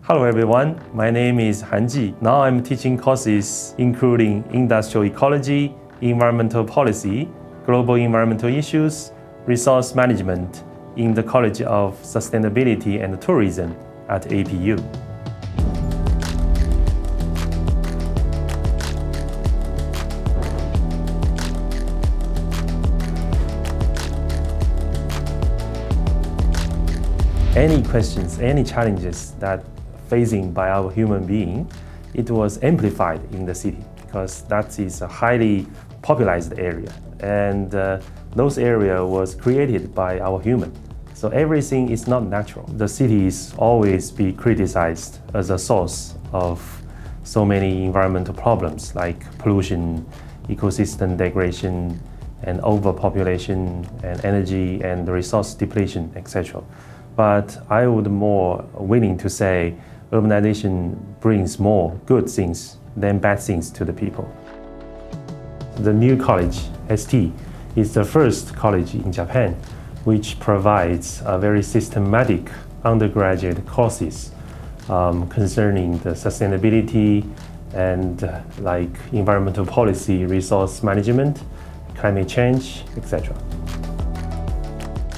Hello everyone, my name is Han Ji. Now I'm teaching courses including industrial ecology, environmental policy, global environmental issues, resource management in the College of Sustainability and Tourism at APU. Any questions, any challenges that facing by our human being, it was amplified in the city because that is a highly populated area, and those area was created by our human. So everything is not natural. The cities always be criticized as a source of so many environmental problems like pollution, ecosystem degradation, and overpopulation, and energy and resource depletion, etc. But I would more willing to say urbanization brings more good things than bad things to the people. The new college, ST, is the first college in Japan which provides a very systematic undergraduate courses concerning the sustainability and like environmental policy, resource management, climate change, etc.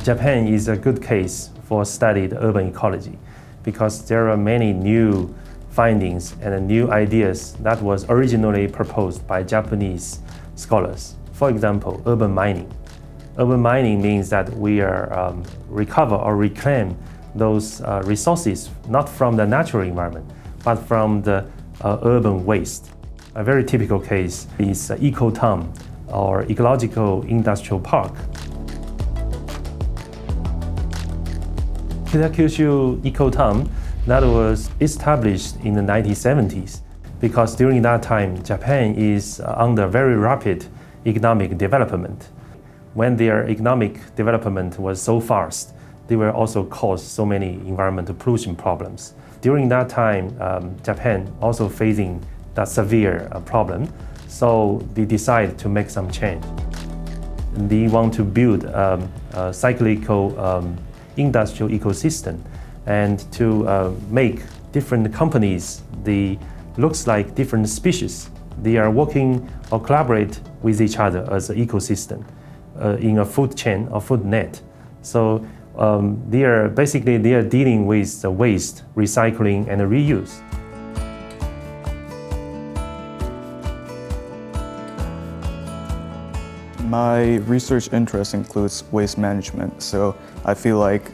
Japan is a good case for studying urban ecology because there are many new findings and new ideas that was originally proposed by Japanese scholars. For example, urban mining. Urban mining means that we are recover or reclaim those resources not from the natural environment, but from the urban waste. A very typical case is Ecotown or Ecological industrial park. Kitakyushu Ecotown that was established in the 1970s because during that time Japan is under very rapid economic development. When their economic development was so fast, they will also cause so many environmental pollution problems. During that time, Japan also facing that severe problem, so they decided to make some change. They want to build a cyclical industrial ecosystem and to make different companies, they looks like different species. They are working or collaborate with each other as an ecosystem in a food chain or food net. So they are dealing with the waste, recycling and reuse. My research interest includes waste management, so I feel like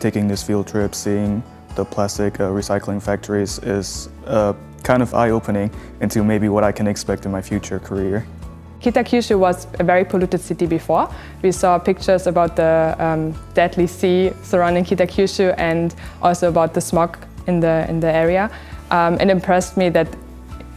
taking this field trip, seeing the plastic recycling factories is kind of eye-opening into maybe what I can expect in my future career. Kitakyushu was a very polluted city before. We saw pictures about the deadly sea surrounding Kitakyushu and also about the smog in the area. It impressed me that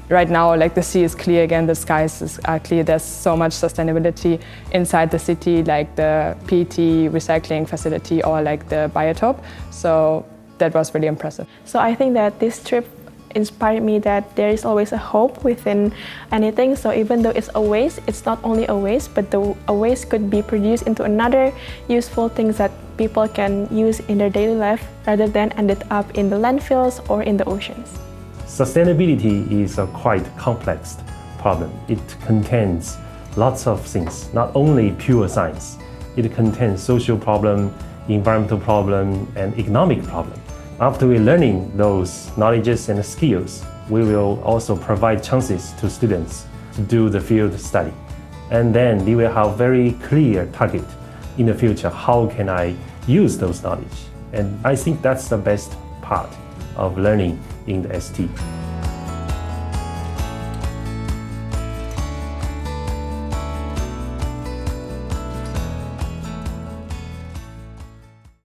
right now, like, the sea is clear again, the skies are clear. There's so much sustainability inside the city, like the PET recycling facility or like the biotope. So that was really impressive. So I think that this trip inspired me that there is always a hope within anything. So even though it's a waste, it's not only a waste, but a waste could be produced into another useful things that people can use in their daily life rather than ended up in the landfills or in the oceans. Sustainability is a quite complex problem. It contains lots of things, not only pure science. It contains social problem, environmental problem, and economic problem. After we're learning those knowledges and skills, we will also provide chances to students to do the field study. And then they will have very clear target in the future. How can I use those knowledge? And I think that's the best part of learning in the ST.